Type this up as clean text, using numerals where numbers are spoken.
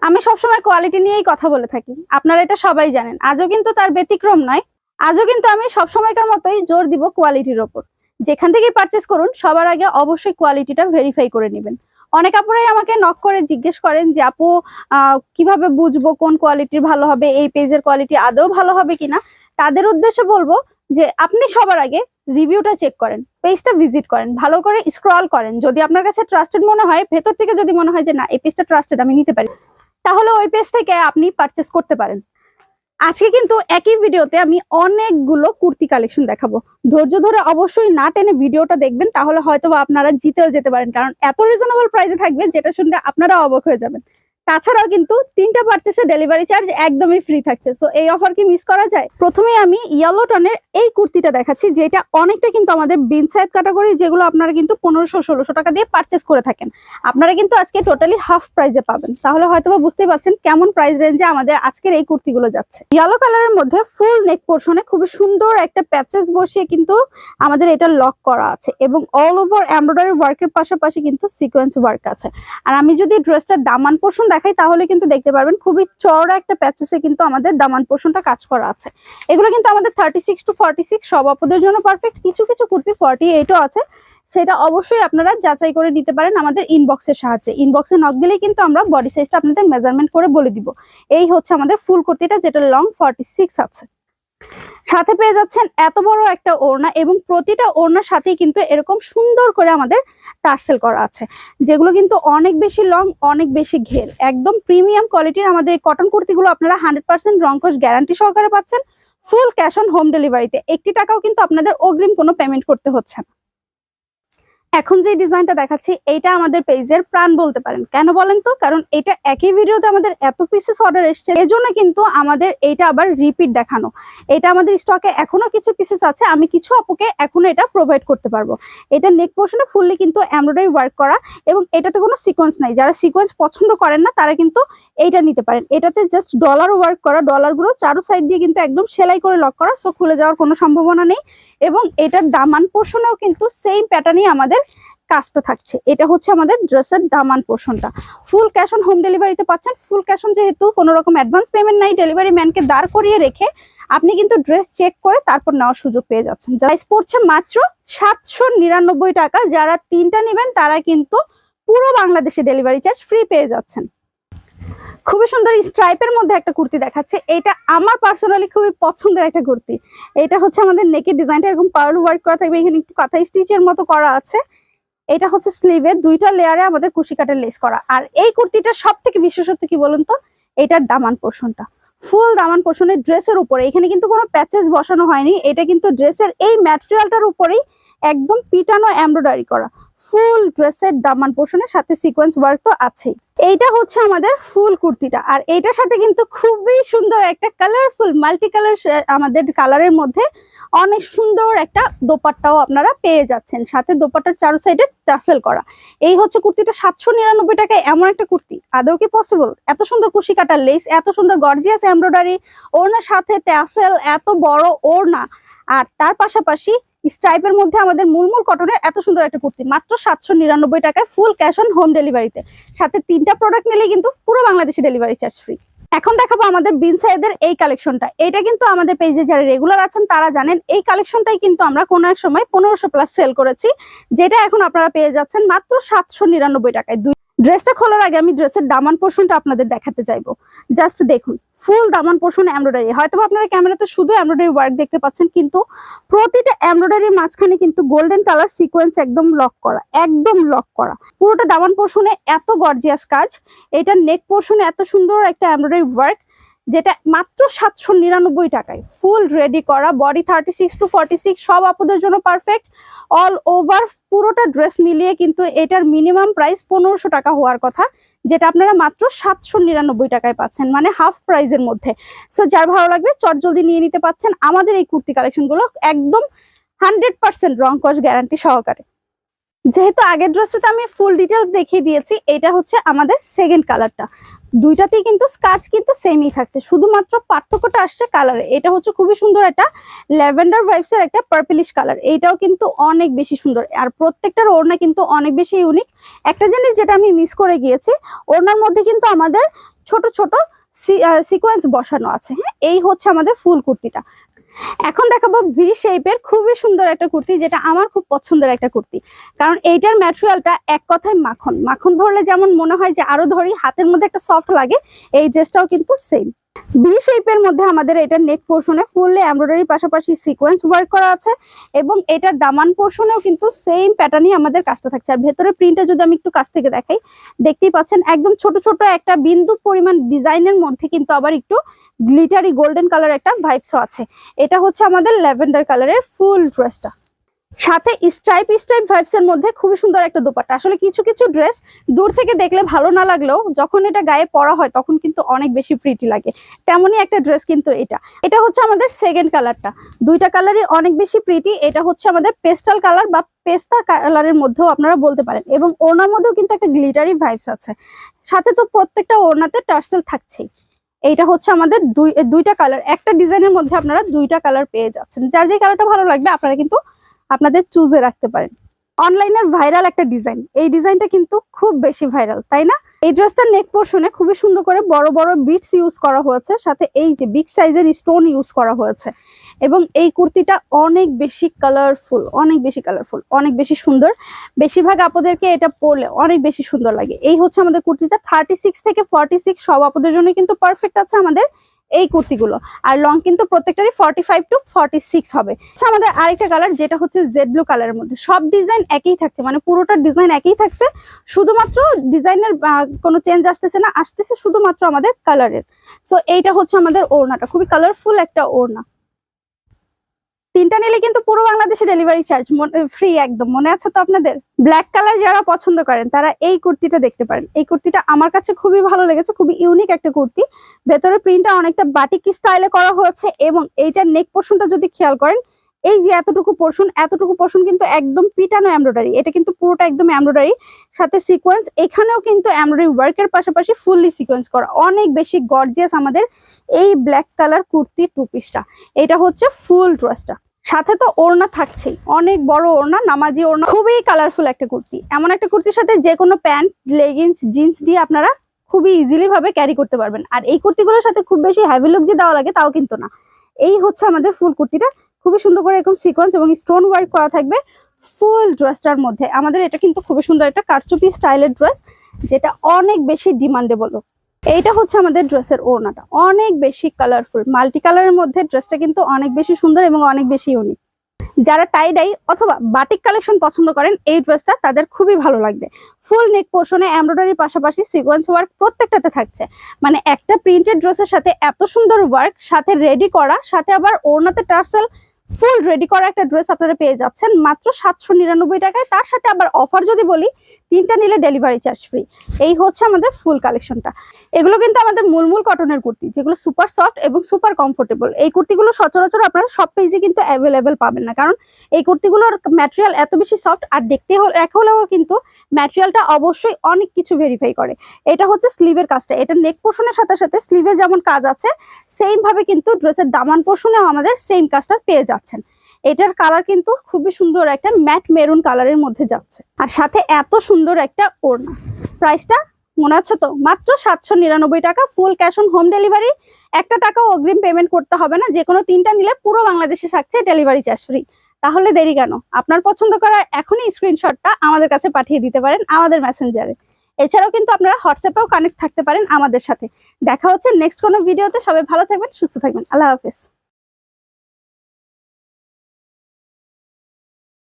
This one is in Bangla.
আমি সবসময় কোয়ালিটি নিয়েই কথা বলে থাকি, আপনারা এটা সবাই জানেন। আজও কিন্তু তার ব্যতিক্রম নয়। আজও কিন্তু আমি সবসময়কার মতোই জোর দিব কোয়ালিটির ওপর। যেখান থেকেই পারচেস করুন সবার আগে অবশ্যই কোয়ালিটিটা ভেরিফাই করে নেবেন। অনেক আপুরাই আমাকে নক করে জিজ্ঞেস করেন যে আপু কিভাবে বুঝবো কোন কোয়ালিটির ভালো হবে, এই পেজের কোয়ালিটি আদৌ ভালো হবে কিনা। তাদের উদ্দেশ্যে বলবো যে আপনি সবার আগে রিভিউটা চেক করেন, পেজটা ভিজিট করেন, ভালো করে স্ক্রল করেন। যদি আপনার কাছে ট্রাস্টেড মনে হয়, ভেতর থেকে যদি মনে হয় যে না এই পেজটা ট্রাস্টেড, আমি নিতে পারি, তাহলে ওই পেজ থেকে আপনি পারচেস করতে পারেন। আজকে কিন্তু একই ভিডিওতে আমি অনেকগুলো কুর্তি কালেকশন দেখাবো। ধৈর্য ধরে অবশ্যই না টেনে ভিডিওটা দেখবেন, তাহলে হয়তো আপনারা জিতেও যেতে পারেন, কারণ এত রিজনেবল প্রাইসে থাকবে যেটা শুনলে আপনারা অবাক হয়ে যাবেন। তাছাড়াও কিন্তু 3টা পারচেসে ডেলিভারি চার্জ একদমই ফ্রি থাকছে। সো এই অফার কি মিস করা যায়? প্রথমে আমি ইয়েলো টোনের এই কুর্তিটা দেখাচ্ছি, যেটা অনেকটা কিন্তু আমাদের বিন সাইজ ক্যাটাগরি, যেগুলো আপনারা কিন্তু 1500-1600 টাকা দিয়ে পারচেস করে থাকেন, আপনারা কিন্তু আজকে টোটালি হাফ প্রাইসে পাবেন। তাহলে হয়তোবা বুঝতেই পারছেন কেমন প্রাইস রেঞ্জে আমাদের আজকের এই কুর্তিগুলো যাচ্ছে। ইয়েলো কালারের মধ্যে ফুল নেক পোর্শনে খুবই সুন্দর একটা প্যাচেস বসিয়ে কিন্তু আমাদের এটা লক করা আছে, এবং অল ওভার এমব্রয়ডারি ওয়ার্কের পাশাপাশি কিন্তু সিকোয়েন্স ওয়ার্ক আছে। আর আমি যদি ড্রেসটার দামান পোর্শন দেখাই তাহলে কিন্তু দেখতে পারবেন খুবই চওড়া একটা প্যাচেসে কিন্তু আমাদের দামান পোর্শনটা কাজ করা আছে। এগুলো কিন্তু আমাদের 36 to 46 সব আপুদের জন্য পারফেক্ট। কিছু কিছু কুর্তি 48ও আছে, সেটা অবশ্যই আপনারা যাচাই করে নিতে পারেন আমাদের ইনবক্সের সাহায্যে। ইনবক্সে নক দিলেই কিন্তু আমরা বডি সাইজটা আপনাদের মেজারমেন্ট করে বলে দিব। এই হচ্ছে আমাদের ফুল কুর্তিটা, যেটা লং 46 আছে। সাথে পেয়ে যাচ্ছেন এত বড় একটা ওড়না, এবং প্রতিটা ওড়নার সাথেই কিন্তু এরকম সুন্দর করে আমাদের টার্সেল করা আছে, যেগুলো কিন্তু অনেক বেশি লং, অনেক বেশি ঘের, একদম প্রিমিয়াম কোয়ালিটির আমাদের কটন কুর্তিগুলো আপনারা 100% রংকশ গ্যারান্টি সহকারে পাচ্ছেন। ফুল ক্যাশ অন হোম ডেলিভারিতে, 1 টাকাও কিন্তু আপনাদের অগ্রিম কোনো পেমেন্ট করতে হচ্ছে না। এখন যে ডিজাইনটা দেখাচ্ছি এইটা আমাদের পেজের প্রাণ বলতে পারেন। কেন বলেন তো? কারণ এটা একই ভিডিওতে আমাদের এত পিসেস অর্ডার এসেছে, এজন্য কিন্তু আমাদের এইটা আবার রিপিট দেখানো। এটা আমাদের স্টকে এখনো কিছু পিসেস আছে, আমি কিছু আপুকে এখনো এটা প্রোভাইড করতে পারবো। এটা নেক পোর্শনে ফুললি কিন্তু এমব্রয়ডারি ওয়ার্ক করা, এবং এটাতে কোনো সিকোয়েন্স নাই। যারা সিকোয়েন্স পছন্দ করেন না তারা কিন্তু এইটা নিতে পারেন। এটাতে জাস্ট ডলার ওয়ার্ক করা, ডলারগুলো চারো সাইড দিয়ে কিন্তু একদম সেলাই করে লক করা, সো খুলে যাওয়ার কোনো সম্ভাবনা নেই। এবং এটার দামান পোর্শনেও কিন্তু সেম প্যাটার্নই আমাদের কাজটা থাকছে। এটা হচ্ছে আমাদের ড্রেসের দামান পোর্শনটা। ফুল ক্যাশ অন হোম ডেলিভারিতে পাচ্ছেন। ফুল ক্যাশ অন যেহেতু কোনো রকম অ্যাডভান্স পেমেন্ট নাই, ডেলিভারি ম্যানকে দাঁড় করিয়ে রেখে আপনি কিন্তু ড্রেস চেক করে তারপর নেওয়ার সুযোগ পেয়ে যাচ্ছেন। প্রাইস পড়ছে মাত্র 799 টাকা। যারা 3টা নেবেন তারা কিন্তু পুরো বাংলাদেশে ডেলিভারি চার্জ ফ্রি পেয়ে যাচ্ছেন। খুবই সুন্দর স্ট্রাইপের মধ্যে একটা কুর্তি দেখাচ্ছে, এটা আমার পার্সোনালি খুবই পছন্দের একটা কুর্তি। এটা হচ্ছে আমাদের নেকের ডিজাইনটা এরকম পার্ল ওয়ার্ক করা থাকবে, এখানে একটু কাঁথা স্টিচের মতো করা আছে। এটা হচ্ছে স্লিভে 2টা লেয়ারে আমাদের কুশি কাটের লেস করা। আর এই কুর্তিটার সব থেকে বিশেষত্ব কি বলুন তো? এটার দামান পোর্শনটা ফুল দামান পোর্শনের ড্রেসের উপরে, এখানে কিন্তু কোনো প্যাচেস বসানো হয়নি, এটা কিন্তু ড্রেসের এই ম্যাটেরিয়ালটার উপরেই একদম পিটানো এমব্রয়ডারি করা। ফুল ড্রেসের দামান পোর্শনের সাথে সিকোয়েন্স ওয়ার্ক তো আছেই। এইটা হচ্ছে আমাদের ফুল কুর্তিটা, আর এইটার সাথে কিন্তু খুবই সুন্দর একটা কালারফুল মাল্টি কালার আমাদের কালারের মধ্যে অনেক সুন্দর একটা দোপাট্টাও আপনারা পেয়ে যাচ্ছেন, সাথে দোপাট্টার চারো সাইডে টাসেল করা। এই হচ্ছে কুর্তিটা 799 টাকায়। এমন একটা কুর্তি আদৌ কি পসিবল? এত সুন্দর কুশি কাটার লেস, এত সুন্দর গর্জিয়াস এমব্রয়ডারি, ওড়নার সাথে টাসেল, এত বড় ওড়না, আর তার পাশাপাশি স্ট্রাইপের মধ্যে আমাদের মুলমুল কটনের এত সুন্দর একটা কুর্তি মাত্র 799 টাকায় ফুল ক্যাশ অন হোম ডেলিভারিতে। সাথে 3টা প্রোডাক্ট নিলে কিন্তু পুরো বাংলাদেশে ডেলিভারি চার্জ ফ্রি। এখন দেখাবো আমাদের বিন সাইজের এই কালেকশনটা। এটা কিন্তু আমাদের পেজে যারা রেগুলার আছেন তারা জানেন, এই কালেকশনটাই কিন্তু আমরা কোনো এক সময় 1500+ সেল করেছি, যেটা এখন আপনারা পেয়ে যাচ্ছেন মাত্র 799 টাকায়। ড্রেসটা খোলার আগে আমি ড্রেসের দামান পোর্শনটা আপনাদের দেখাতে চাইবো। জাস্ট দেখুন, ফুল দামান পোর্শন এমব্রয়ডারি। হয়তো আপনারা ক্যামেরাতে শুধু এমব্রয়ডারি ওয়ার্ক দেখতে পাচ্ছেন, কিন্তু প্রতিটা এমব্রয়ডারির মাঝখানে কিন্তু গোল্ডেন কালার সিকোয়েন্স একদম লক করা, একদম লক করা। পুরোটা দামান পোর্শনে এত গর্জিয়াস কাজ। এটা নেক পোর্শনে এত সুন্দর একটা এমব্রয়ডারি ওয়ার্ক, যেটা মাত্র 799 টাকায় ফুল রেডি করা। বডি 36 to 46 সব আপুদের জন্য পারফেক্ট। অল ওভার পুরোটা ড্রেস মিলিয়ে কিন্তু এটার মিনিমাম প্রাইস 1500 টাকা হওয়ার কথা, যেটা আপনারা মাত্র 799 টাকায় পাচ্ছেন, মানে হাফ প্রাইজের মধ্যে। সো যার ভালো লাগবে চট জলদি নিয়ে নিতে পাচ্ছেন আমাদের এই কুর্তি কালেকশন গুলো, একদম 100% রং কস গ্যারান্টি সহকারে। যেহেতু আগের ড্রেসটাতে আমি ফুল ডিটেলস দেখিয়ে দিয়েছি, এটা হচ্ছে আমাদের সেকেন্ড কালারটা। দুইটাতেই কিন্তু কাজ কিন্তু সেমই থাকছে, শুধুমাত্র পার্থক্যটা আসছে কালারে। এটা হচ্ছে খুবই সুন্দর একটা ল্যাভেন্ডার ভাইবসের একটা পার্পলিশ কালার, এইটাও কিন্তু অনেক বেশি সুন্দর। আর প্রত্যেকটার ওড়না কিন্তু অনেক বেশি ইউনিক। একটা জিনিস যেটা আমি মিস করে গিয়েছি, ওড়নার মধ্যে কিন্তু আমাদের ছোট ছোট সিকোয়েন্স বসানো আছে। হ্যাঁ, এই হচ্ছে আমাদের ফুল কুর্তিটা। এখন দেখাবো ভি শেপের খুবই সুন্দর একটা কুর্তি, যেটা আমার খুব পছন্দের একটা কুর্তি। কারণ এইটার ম্যাটেরিয়ালটা এক কথায় মাখন। মাখন ধরলে যেমন মনে হয় যে আরো ধরি, হাতের মধ্যে একটা সফট লাগে, এই ড্রেসটাও কিন্তু সেম। ভি শেপের মধ্যে আমাদের এটার নেক পোর্শনে ফুললি এমব্রয়ডারির পাশাপাশি সিকোয়েন্স ওয়ার্ক করা আছে, এবং এটার দামান পোর্শনেও কিন্তু সেম প্যাটার্নই আমাদের কাজটা থাকছে। আর ভেতরে প্রিন্টটা যদি আমি একটু কাছ থেকে দেখাই, দেখতেই পাচ্ছেন একদম ছোট ছোট একটা বিন্দু পরিমাণ ডিজাইনের মধ্যে কিন্তু আবার একটু গ্লিটারি গোল্ডেন কালার একটা ভাইবসও আছে। এটা হচ্ছে আমাদের ল্যাভেন্ডার কালারের ফুল ড্রেসটা, সাথে স্ট্রাইপ ভাইবস এর মধ্যে খুবই সুন্দর একটা দোপাট্টা। আসলে কিছু কিছু ড্রেস দূর থেকে দেখলে ভালো না লাগলেও যখন এটা গায়ে পরা হয় তখন কিন্তু অনেক বেশি প্রিটি লাগে, তেমনই একটা ড্রেস কিন্তু এটা হচ্ছে আমাদের সেকেন্ড কালারটা। দুইটা কালারই অনেক বেশি প্রিটি। এটা হচ্ছে আমাদের পেস্টাল কালার বা পেস্তা কালারের মধ্যেও আপনারা বলতে পারেন, এবং ওড়নার মধ্যেও কিন্তু একটা গ্লিটারি ভাইবস আছে, সাথে তো প্রত্যেকটা ওড়নাতে টার্সেল থাকছেই। এইটা হচ্ছে আমাদের দুইটা কালার, একটা ডিজাইনের মধ্যে আপনারা দুইটা কালার পেয়ে যাচ্ছেন। যার যে কালারটা ভালো লাগবে আপনারা কিন্তু আপনাদের চুজে রাখতে পারেন। অনলাইনের ভাইরাল একটা ডিজাইন, এই ডিজাইনটা কিন্তু খুব বেশি ভাইরাল, তাই না? এই ড্রেসটার নেক পোর্শনে খুবই সুন্দর করে বড় বড় বিটস ইউজ করা হয়েছে, সাথে এই যে বিগ সাইজের স্টোন ইউজ করা হয়েছে, এবং এই কুর্তিটা অনেক বেশি কালারফুল, অনেক বেশি সুন্দর। বেশিরভাগ আপুদেরকে এটা পরলে অনেক বেশি সুন্দর লাগে। এই হচ্ছে আমাদের কুর্তিটা। 36 থেকে 46 সব আপুদের জন্য কিন্তু পারফেক্ট আছে আমাদের এই কুর্তিগুলো। আর লং কিন্তু প্রত্যেকটারই 45 টু 46 হবে। আচ্ছা, আমাদের আরেকটা কালার যেটা হচ্ছে জেড ব্লু কালারের মধ্যে, সব ডিজাইন একই থাকছে, মানে পুরোটা ডিজাইন একই থাকছে, শুধুমাত্র ডিজাইনের কোনো চেঞ্জ আসতেছে না, আসতেছে শুধুমাত্র আমাদের কালারের। সো এইটা হচ্ছে আমাদের ওড়নাটা, খুবই কালারফুল একটা ওড়না। তিনটা নিলে কিন্তু পুরো বাংলাদেশে ডেলিভারি চার্জ ফ্রি একদম, মনে আছে তো আপনাদের? ব্ল্যাক কালার যারা পছন্দ করেন তারা এই কুর্তিটা দেখতে পারেন। এই কুর্তিটা আমার কাছে খুবই ভালো লেগেছে, খুবই ইউনিক একটা কুর্তি। ভেতরে প্রিন্টটা অনেকটা বাটিক স্টাইলে করা হয়েছে, এবং এইটার নেক পোর্শনটা যদি খেয়াল করেন, এই যে এতটুকু পোর্শন কিন্তু একদম পিটানো এমব্রয়ডারি। এটা কিন্তু পুরোটা একদম এমব্রয়ডারি, সাথে সিকোয়েন্স। এখানেও কিন্তু এমব্রয়ডারি ওয়ার্কের পাশাপাশি ফুললি সিকোয়েন্স করা, অনেক বেশি গর্জিয়াস আমাদের এই ব্ল্যাক কালার কুর্তি টু পিসটা। এটা হচ্ছে ফুল ড্রেসটা, সাথে তো ওড়না থাকছেই, অনেক বড় ওড়না, নামাজি ওড়না, খুবই কালারফুল একটা কুর্তি। এমন একটা কুর্তির সাথে যে কোনো প্যান্ট, লেগিংস, জিন্স দিয়ে আপনারা খুবই ইজিলি ভাবে ক্যারি করতে পারবেন। আর এই কুর্তিগুলোর সাথে খুব বেশি হেভি লুক যে দেওয়া লাগে তাও কিন্তু না। এই হচ্ছে আমাদের ফুল কুর্তিটা, খুবই সুন্দর করে এরকম সিকোয়েন্স এবং স্টোন ওয়ার্ক করা থাকবে ফুল ড্রেসটার মধ্যে। আমাদের এটা কিন্তু খুবই সুন্দর একটা কারচুপি স্টাইলের ড্রেস, যেটা অনেক বেশি ডিমান্ডেবল। এইটা হচ্ছে আমাদের ড্রেসের ওড়নাটা, অনেক বেশি কালারফুল, মাল্টি কালারের মধ্যে ড্রেসটা কিন্তু অনেক বেশি সুন্দর এবং অনেক বেশি ইউনিক। যারা টাই ডাই অথবা বাটিক কালেকশন পছন্দ করেন এই ড্রেসটা তাদের খুবই ভালো লাগবে। ফুল নেক পোর্শনে এমব্রয়ডারির পাশাপাশি সিকোয়েন্স ওয়ার্ক প্রত্যেকটাতে থাকছে, মানে একটা প্রিন্টেড ড্রেসের সাথে এত সুন্দর ওয়ার্ক, সাথে রেডি করা, সাথে আবার ওড়নাতে টার্সেল, ফুল রেডি করা একটা ড্রেস আপনারা পেয়ে যাচ্ছেন মাত্র 799 টাকায়। তার সাথে আবার অফার যদি বলি, তিনটা নিলে ডেলিভারি চার্জ ফ্রি। এই হচ্ছে আমাদের ফুল কালেকশনটা। এগুলো কিন্তু আমাদের মুলমুল কটনের কুর্তি, যেগুলো সুপার সফট এবং সুপার কমফোর্টেবল। এই কুর্তিগুলো সচরাচর আপনারা সব পেজে কিন্তু অ্যাভেলেবেল পাবেন না, কারণ এই কুর্তিগুলোর ম্যাটেরিয়াল এত বেশি সফট, আর দেখতে এক হলেও কিন্তু ম্যাটেরিয়ালটা অবশ্যই অনেক কিছু ভেরিফাই করে। এটা হচ্ছে স্লিভের কাজটা, এটা নেক পোর্শনের সাথে সাথে স্লিভে যেমন কাজ আছে, সেম ভাবে কিন্তু ড্রেসের দামান পোর্শনেও আমাদের সেম কাজটা পেয়ে যাচ্ছেন। এটার কালার কিন্তু খুবই সুন্দর একটা ম্যাট মেরুন কালারের মধ্যে যাচ্ছে, আর সাথে এত সুন্দর একটা ওড়না। প্রাইসটা মনে আছে তো? মাত্র 799 টাকা, full cash on home delivery. 1 টাকাও অগ্রিম পেমেন্ট করতে হবে না, যে কোনো তিনটা নিলে পুরো বাংলাদেশে থাকছে ডেলিভারি চার্জ ফ্রি। তাহলে দেরি কেন? আপনার পছন্দ করা এখনই স্ক্রিনশটটা আমাদের কাছে পাঠিয়ে দিতে পারেন আমাদের মেসেঞ্জারে। এছাড়াও কিন্তু আপনারা হোয়াটসঅ্যাপেও কানেক্ট থাকতে পারেন আমাদের সাথে। দেখা হচ্ছে নেক্সট কোনো ভিডিওতে। সবাই ভালো থাকবেন, সুস্থ থাকবেন। আল্লাহ হাফেজ।